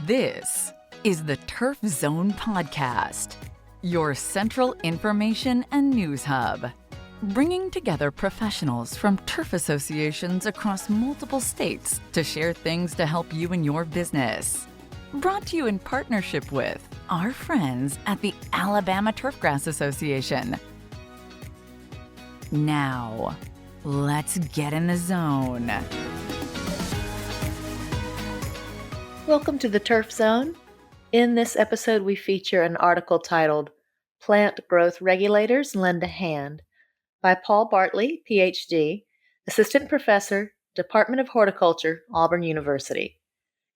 This is the Turf Zone Podcast, your central information and news hub, bringing together professionals from turf associations across multiple states to share things to help you in your business. Brought to you in partnership with our friends at the Alabama Turfgrass Association. Now, let's get in the zone. Welcome to the Turf Zone. In this episode, we feature an article titled Plant Growth Regulators Lend a Hand by Paul Bartley, Ph.D., Assistant Professor, Department of Horticulture, Auburn University.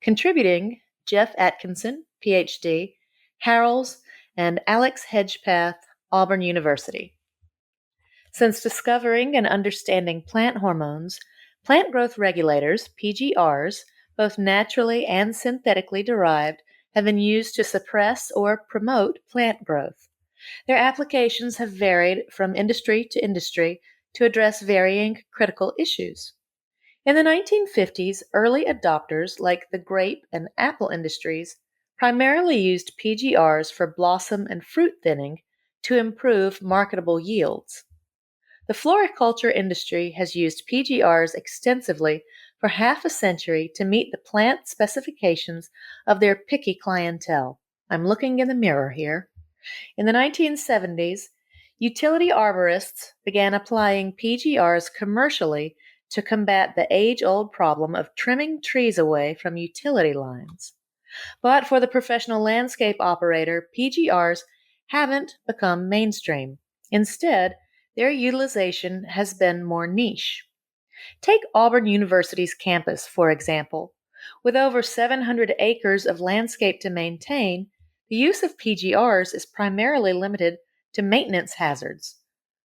Contributing, Jeff Atkinson, Ph.D., Harrells, and Alex Hedgepath, Auburn University. Since discovering and understanding plant hormones, plant growth regulators, PGRs, both naturally and synthetically derived, have been used to suppress or promote plant growth. Their applications have varied from industry to industry to address varying critical issues. In the 1950s, early adopters like the grape and apple industries primarily used PGRs for blossom and fruit thinning to improve marketable yields. The floriculture industry has used PGRs extensively for half a century to meet the plant specifications of their picky clientele. I'm looking in the mirror here. In the 1970s, utility arborists began applying PGRs commercially to combat the age-old problem of trimming trees away from utility lines. But for the professional landscape operator, PGRs haven't become mainstream. Instead, their utilization has been more niche. Take Auburn University's campus, for example. With over 700 acres of landscape to maintain, the use of PGRs is primarily limited to maintenance hazards.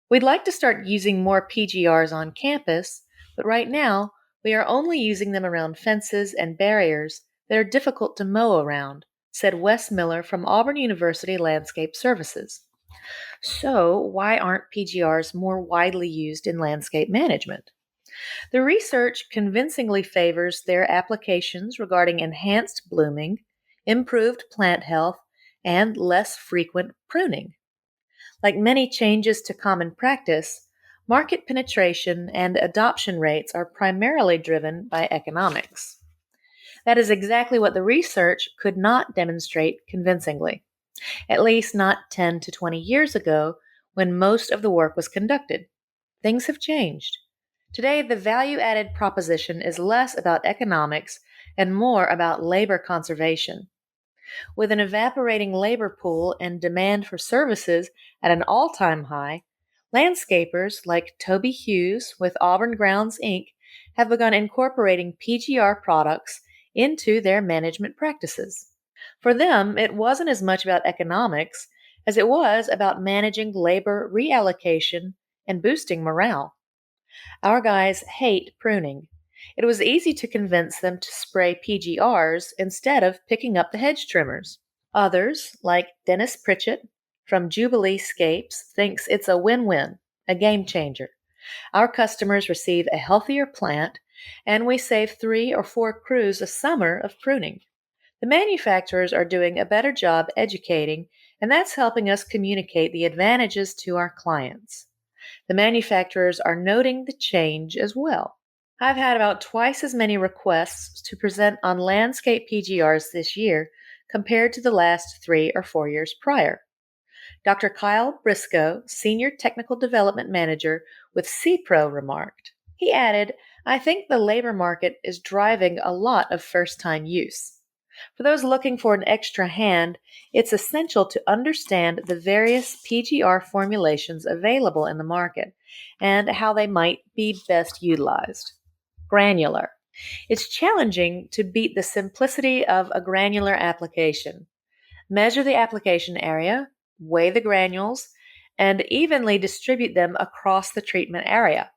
We'd like to start using more PGRs on campus, but right now we are only using them around fences and barriers that are difficult to mow around, said Wes Miller from Auburn University Landscape Services. So, why aren't PGRs more widely used in landscape management? The research convincingly favors their applications regarding enhanced blooming, improved plant health, and less frequent pruning. Like many changes to common practice, market penetration and adoption rates are primarily driven by economics. That is exactly what the research could not demonstrate convincingly, at least not 10 to 20 years ago when most of the work was conducted. Things have changed. Today, the value-added proposition is less about economics and more about labor conservation. With an evaporating labor pool and demand for services at an all-time high, landscapers like Toby Hughes with Auburn Grounds, Inc. have begun incorporating PGR products into their management practices. For them, it wasn't as much about economics as it was about managing labor reallocation and boosting morale. Our guys hate pruning. It was easy to convince them to spray PGRs instead of picking up the hedge trimmers. Others, like Dennis Pritchett from Jubilee Scapes, thinks it's a win-win, a game changer. Our customers receive a healthier plant, and we save 3 or 4 crews a summer of pruning. The manufacturers are doing a better job educating, and that's helping us communicate the advantages to our clients. The manufacturers are noting the change as well. I've had about twice as many requests to present on landscape PGRs this year compared to the last 3 or 4 years prior. Dr. Kyle Briscoe, Senior Technical Development Manager with CPRO, remarked. He added, "I think the labor market is driving a lot of first-time use. For those looking for an extra hand, it's essential to understand the various PGR formulations available in the market and how they might be best utilized." Granular. It's challenging to beat the simplicity of a granular application. Measure the application area, weigh the granules, and evenly distribute them across the treatment area.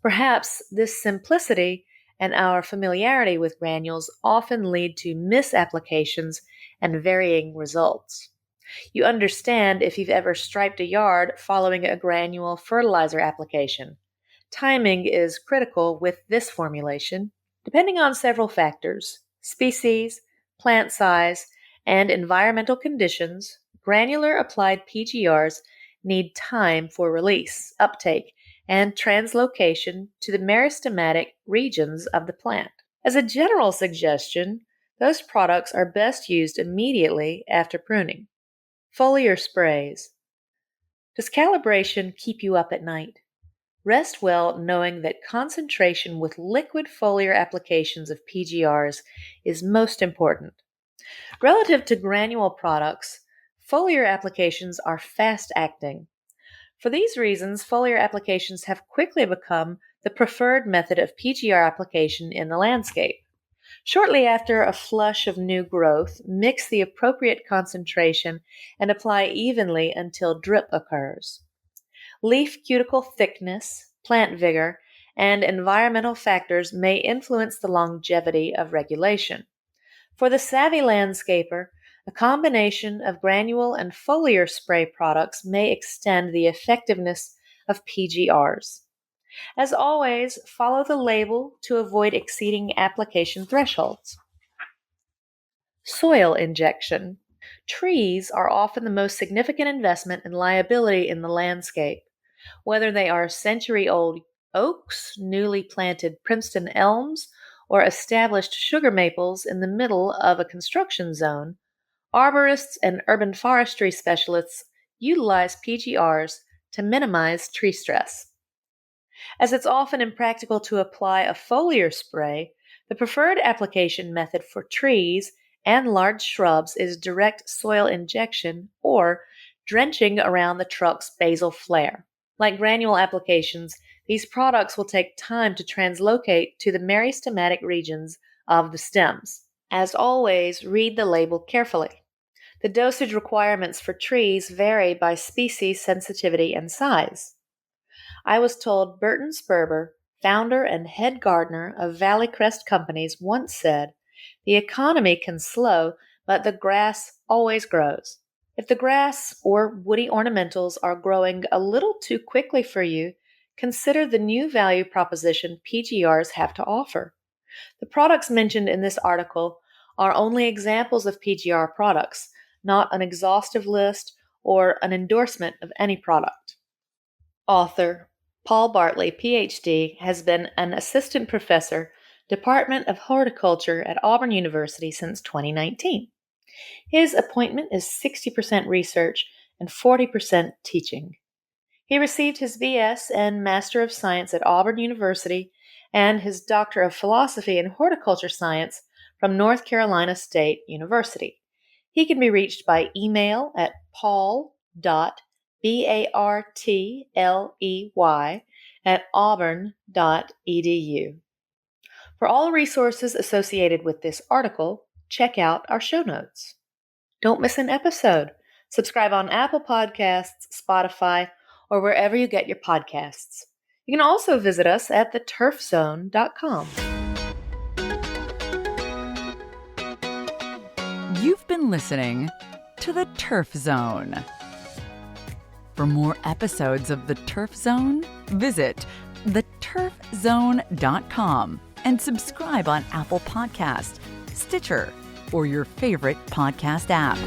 Perhaps this simplicity and our familiarity with granules often lead to misapplications and varying results. You understand if you've ever striped a yard following a granule fertilizer application. Timing is critical with this formulation, depending on several factors: species, plant size, and environmental conditions, granular applied PGRs need time for release, uptake, and translocation to the meristematic regions of the plant. As a general suggestion, those products are best used immediately after pruning. Foliar sprays. Does calibration keep you up at night? Rest well knowing that concentration with liquid foliar applications of PGRs is most important. Relative to granule products, foliar applications are fast-acting. For these reasons, foliar applications have quickly become the preferred method of PGR application in the landscape. Shortly after a flush of new growth, mix the appropriate concentration and apply evenly until drip occurs. Leaf cuticle thickness, plant vigor, and environmental factors may influence the longevity of regulation. For the savvy landscaper, a combination of granule and foliar spray products may extend the effectiveness of PGRs. As always, follow the label to avoid exceeding application thresholds. Soil injection. Trees are often the most significant investment and liability in the landscape. Whether they are century-old oaks, newly planted Princeton elms, or established sugar maples in the middle of a construction zone, arborists and urban forestry specialists utilize PGRs to minimize tree stress. As it's often impractical to apply a foliar spray, the preferred application method for trees and large shrubs is direct soil injection or drenching around the trunk's basal flare. Like granule applications, these products will take time to translocate to the meristematic regions of the stems. As always, read the label carefully. The dosage requirements for trees vary by species, sensitivity, and size. I was told Burton Sperber, founder and head gardener of Valley Crest Companies, once said, "The economy can slow, but the grass always grows." If the grass or woody ornamentals are growing a little too quickly for you, consider the new value proposition PGRs have to offer. The products mentioned in this article are only examples of PGR products, not an exhaustive list or an endorsement of any product. Author Paul Bartley, PhD, has been an assistant professor, Department of Horticulture at Auburn University since 2019. His appointment is 60% research and 40% teaching. He received his BS and Master of Science at Auburn University and his Doctor of Philosophy in Horticulture Science from North Carolina State University. He can be reached by email at paul.bartley@auburn.edu. For all resources associated with this article, check out our show notes. Don't miss an episode. Subscribe on Apple Podcasts, Spotify, or wherever you get your podcasts. You can also visit us at theturfzone.com. You've been listening to The Turf Zone. For more episodes of The Turf Zone, visit theturfzone.com and subscribe on Apple Podcasts, Stitcher, or your favorite podcast app.